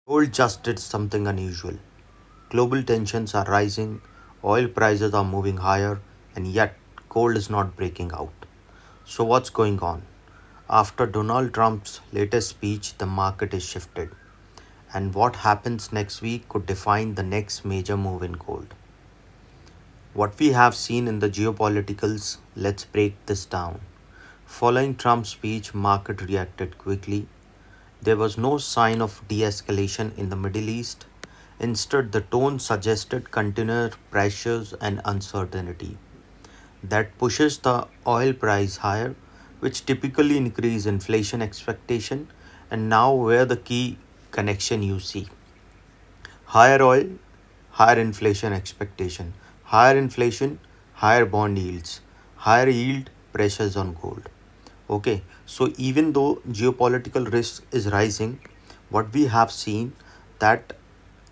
Gold just did something unusual. Global tensions are rising, oil prices are moving higher, and yet gold is not breaking out. So, what's going on? After Donald Trump's latest speech, the market is shifted, and what happens next week could define the next major move in gold. What we have seen in the geopoliticals, let's break this down. Following Trump's speech, market reacted quickly. There was no sign of de-escalation in the Middle East. Instead, the tone suggested continued pressures and uncertainty. That pushes the oil price higher, which typically increase inflation expectation. And now where the key connection you see. Higher oil, higher inflation expectation. Higher inflation, higher bond yields. Higher yield pressures on gold. Okay, so even though geopolitical risk is rising, what we have seen that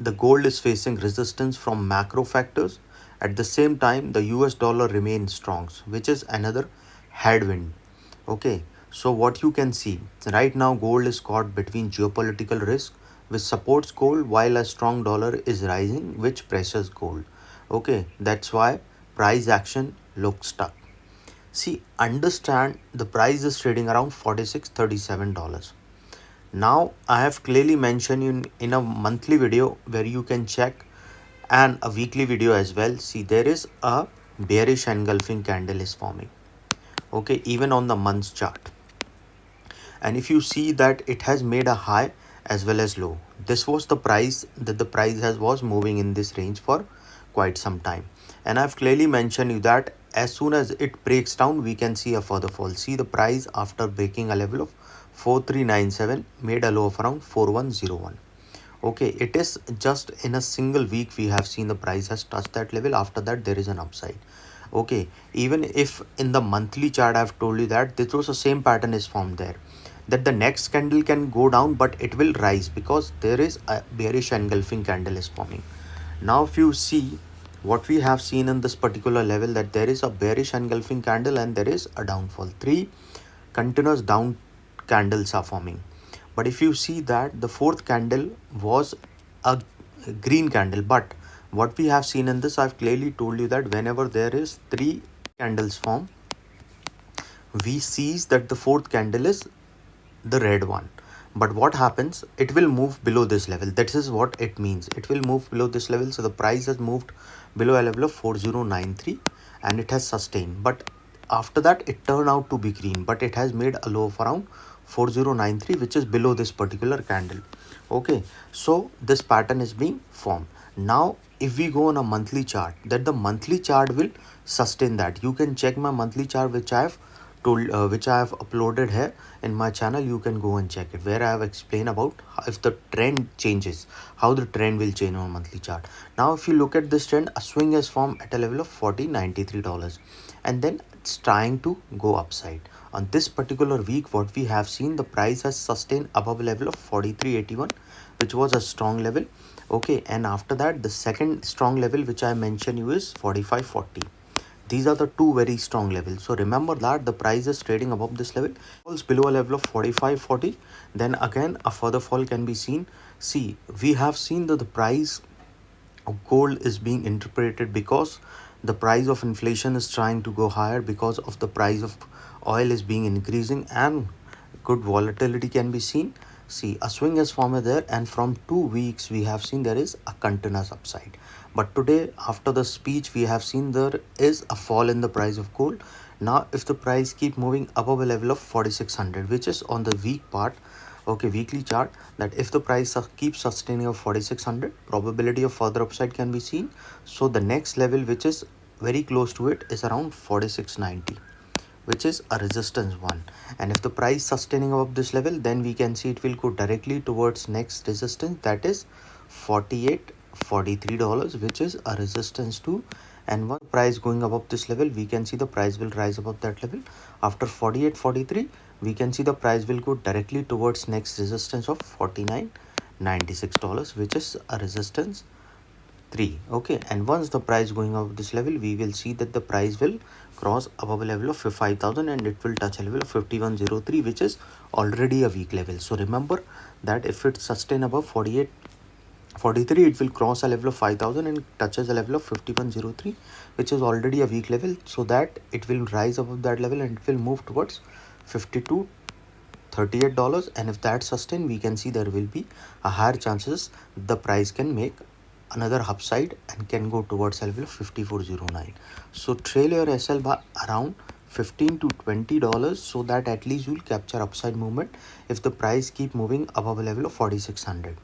the gold is facing resistance from macro factors. At the same time, the US dollar remains strong, which is another headwind. Okay, so what you can see right now, gold is caught between geopolitical risk, which supports gold, while a strong dollar is rising, which pressures gold. Okay, that's why price action looks stuck. See, understand the price is trading around $46.37. Now, I have clearly mentioned in a monthly video where you can check and a weekly video as well. See, there is a bearish engulfing candle is forming. Okay, even on the month's chart. And if you see that it has made a high as well as low, this was the price that the price has was moving in this range for quite some time. And I've clearly mentioned you that as soon as it breaks down, we can see a further fall. See the price after breaking a level of 4397 made a low of around 4101. Okay, it is just in a single week we have seen the price has touched that level. After that, there is an upside. Okay, even if in the monthly chart I've told you that this was the same pattern is formed there, that the next candle can go down but it will rise because there is a bearish engulfing candle is forming. Now if you see what we have seen in this particular level, that there is a bearish engulfing candle and there is a downfall. Three continuous down candles are forming. But if you see that the fourth candle was a green candle, but what we have seen in this, I've clearly told you that whenever there is three candles form, we sees that the fourth candle is the red one. But what happens, it will move below this level. That is what it means, it will move below this level. So the price has moved below a level of 4093 and it has sustained, but after that it turned out to be green, but it has made a low of around 4093, which is below this particular candle. Okay, so this pattern is being formed. Now if we go on a monthly chart, that the monthly chart will sustain that. You can check my monthly chart which I have told which I have uploaded here in my channel. You can go and check it, where I have explained about if the trend changes, how the trend will change on monthly chart. Now if you look at this trend, a swing has formed at a level of $40.93 and then it's trying to go upside. On this particular week, what we have seen, the price has sustained above level of 4381, which was a strong level. Okay, and after that the second strong level which I mentioned you is 4540. These are the two very strong levels. So remember that the price is trading above this level, falls below a level of 4540, then again a further fall can be seen. See, we have seen that the price of gold is being interpreted because the price of inflation is trying to go higher, because of the price of oil is being increasing and good volatility can be seen. See, a swing is formed there, and from 2 weeks we have seen there is a continuous upside. But today, after the speech, we have seen there is a fall in the price of gold. Now if the price keep moving above a level of 4600, which is on the weak part, okay, weekly chart, that if the price keeps sustaining of 4600, probability of further upside can be seen. So the next level which is very close to it is around 4690, which is a resistance one. And if the price sustaining above this level, then we can see it will go directly towards next resistance, that is $48.43, which is a resistance too. And one price going above this level, we can see the price will rise above that level. After 48.43, we can see the price will go directly towards next resistance of $49.96, which is a resistance 3. Okay, and once the price going above this level, we will see that the price will cross above a level of 5000 and it will touch a level of 5103, which is already a weak level. So remember that if it sustain above 43, it will cross a level of 5000 and touches a level of 5103, which is already a weak level, so that it will rise above that level and it will move towards 52 $38. And if that sustain, we can see there will be a higher chances the price can make another upside and can go towards a level of 5409. So trail your SL by around $15 to $20, so that at least you'll capture upside movement if the price keep moving above a level of 4600.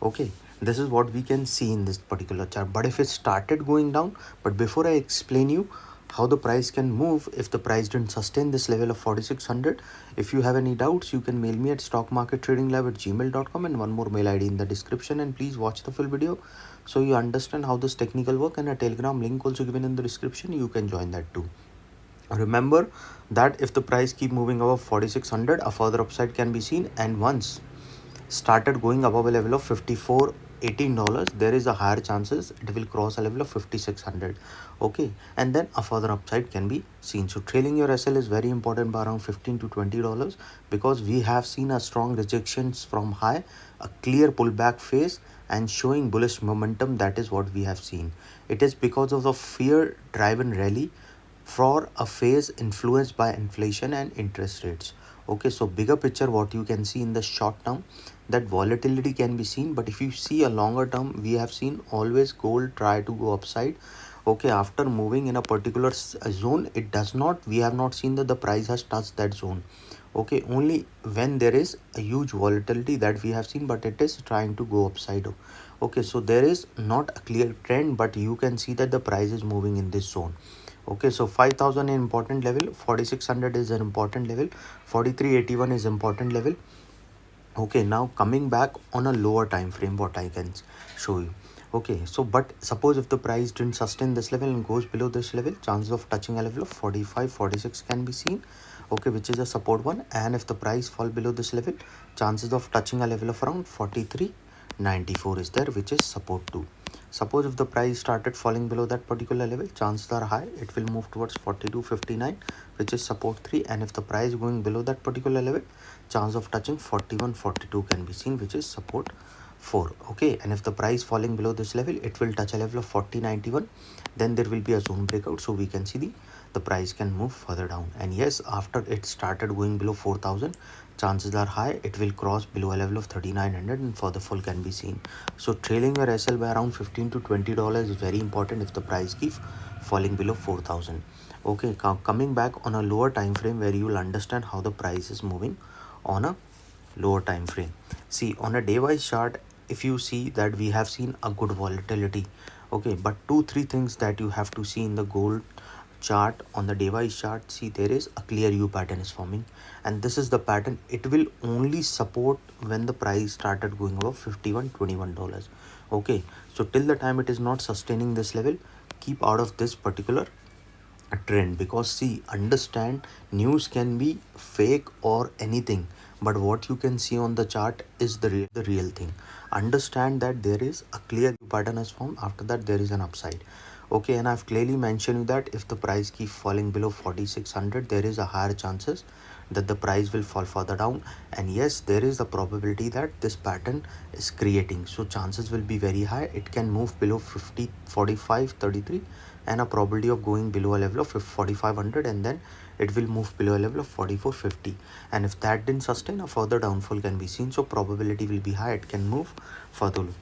Okay, this is what we can see in this particular chart. But if it started going down, but before I explain you how the price can move if the price didn't sustain this level of 4600, if you have any doubts, you can mail me at stockmarkettradinglab@gmail.com, and one more mail ID in the description. And please watch the full video so you understand how this technical work, and a telegram link also given in the description, you can join that too. Remember that if the price keep moving above 4600, a further upside can be seen, and once started going above a level of $54.18, there is a higher chances it will cross a level of 5600. Okay, and then a further upside can be seen. So trailing your SL is very important by around $15 to $20, because we have seen a strong rejections from high, a clear pullback phase, and showing bullish momentum. That is what we have seen. It is because of the fear driven rally for a phase influenced by inflation and interest rates. Okay, so bigger picture, what you can see in the short term, that volatility can be seen, but if you see a longer term, we have seen always gold try to go upside. Okay, after moving in a particular zone, it does not, we have not seen that the price has touched that zone. Okay, only when there is a huge volatility that we have seen, but it is trying to go upside. Okay, so there is not a clear trend, but you can see that the price is moving in this zone. Okay, so 5000 is important level, 4600 is an important level, 4381 is important level. Okay, now coming back on a lower time frame, what I can show you. Okay, so but suppose if the price didn't sustain this level and goes below this level, chances of touching a level of 45 46 can be seen. Okay, which is a support one. And if the price fall below this level, chances of touching a level of around 43.94 is there, which is support 2. Suppose if the price started falling below that particular level, chances are high it will move towards 42.59, which is support 3. And if the price going below that particular level, chance of touching 41.42 can be seen, which is support 4. Okay, and if the price falling below this level, it will touch a level of 40.91, then there will be a zone breakout, so we can see the price can move further down. And yes, after it started going below 4000, chances are high it will cross below a level of 3900 and further fall can be seen. So trailing your SL by around $15 to $20 is very important if the price keeps falling below 4000. Okay, coming back on a lower time frame, where you will understand how the price is moving on a lower time frame. See, on a day wise chart, if you see that we have seen a good volatility. Okay, but 2-3 things that you have to see in the gold chart. On the day wise chart, see, there is a clear U pattern is forming, and this is the pattern. It will only support when the price started going above $51.21. Okay, so till the time it is not sustaining this level, keep out of this particular a trend, because see, understand, news can be fake or anything, but what you can see on the chart is the real thing. Understand that there is a clear pattern has formed, after that there is an upside. Okay, and I've clearly mentioned you that if the price keep falling below 4600, there is a higher chances that the price will fall further down. And yes, there is a probability that this pattern is creating, so chances will be very high it can move below 50 45 33, and a probability of going below a level of 4500, and then it will move below a level of 4450. And if that didn't sustain, a further downfall can be seen, so probability will be high it can move further low.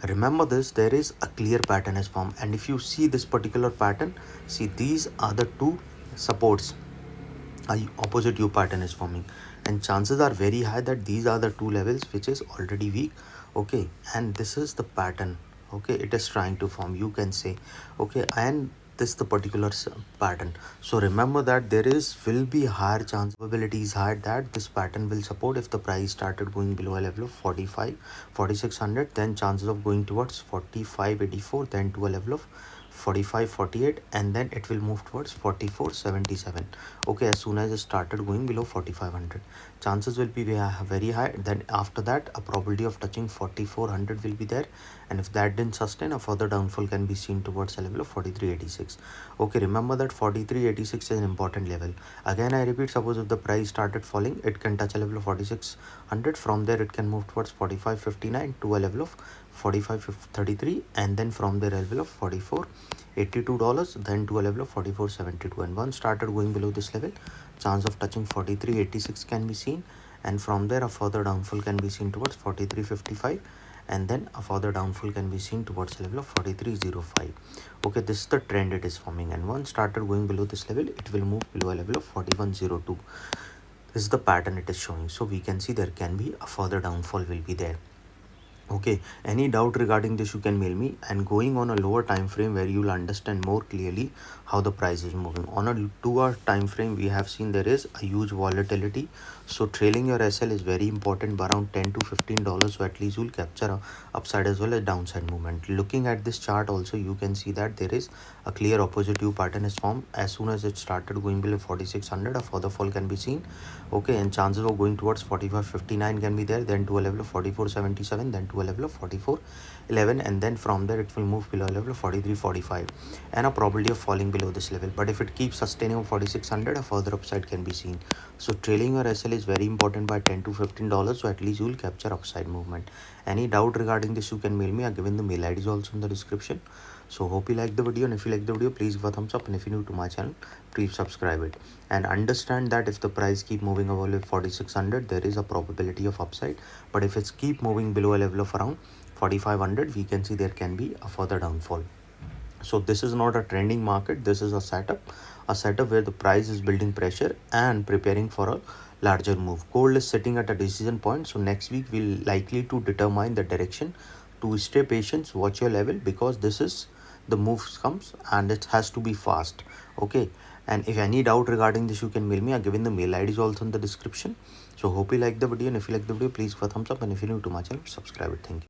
Remember this, there is a clear pattern has formed, and if you see this particular pattern, see, these are the two supports, a opposite U pattern is forming, and chances are very high that these are the two levels which is already weak. Okay, and this is the pattern. Okay, it is trying to form, you can say. Okay, and this the particular pattern. So remember that there is will be higher chance, probability is high that this pattern will support if the price started going below a level of 45 4600, then chances of going towards 4584, then to a level of 45.48, and then it will move towards 44.77. Okay, as soon as it started going below 4500, chances will be very high. Then after that, a probability of touching 4400 will be there, and if that didn't sustain, a further downfall can be seen towards a level of 43.86. Okay, remember that 43.86 is an important level. Again, I repeat, suppose if the price started falling, it can touch a level of 4600. From there, it can move towards 45.59 to a level of 45.33, and then from there a level of $44.82, then to a level of 44.72. And once started going below this level, chance of touching 43.86 can be seen, and from there a further downfall can be seen towards 43.55, and then a further downfall can be seen towards a level of 43.05. Okay, this is the trend it is forming, and once started going below this level, it will move below a level of 41.02. This is the pattern it is showing, so we can see there can be a further downfall will be there. Okay, any doubt regarding this, you can mail me. And going on a lower time frame where you'll understand more clearly how the price is moving. On a 2-hour time frame, we have seen there is a huge volatility, so trailing your SL is very important by around $10 to $15, so at least you'll capture a upside as well as downside movement. Looking at this chart also, you can see that there is a clear opposite U pattern is formed. As soon as it started going below 4600, a further fall can be seen. Okay, and chances of going towards 45.59 can be there, then to a level of 44.77, then to a level of 44.11, and then from there it will move below a level of 43.45, and a probability of falling below this level. But if it keeps sustaining 4600, a further upside can be seen. So trailing your SL is very important by $10 to $15, so at least you will capture upside movement. Any doubt regarding this, you can mail me. I've given the mail IDs also in the description. So hope you like the video, and if you like the video, please give a thumbs up, and if you're new to my channel, please subscribe it. And understand that if the price keep moving above 4600, there is a probability of upside, but if it's keep moving below a level of around 4500, we can see there can be a further downfall. So this is not a trending market, this is a setup where the price is building pressure and preparing for a larger move. Gold is sitting at a decision point, so next week we'll likely to determine the direction. To stay patient, watch your level, because this is the moves comes and it has to be fast. Okay, and if any doubt regarding this, you can mail me. I've given the mail IDs also in the description. So hope you like the video, and if you like the video, please give a thumbs up, and if you're new to my channel, subscribe it. Thank you.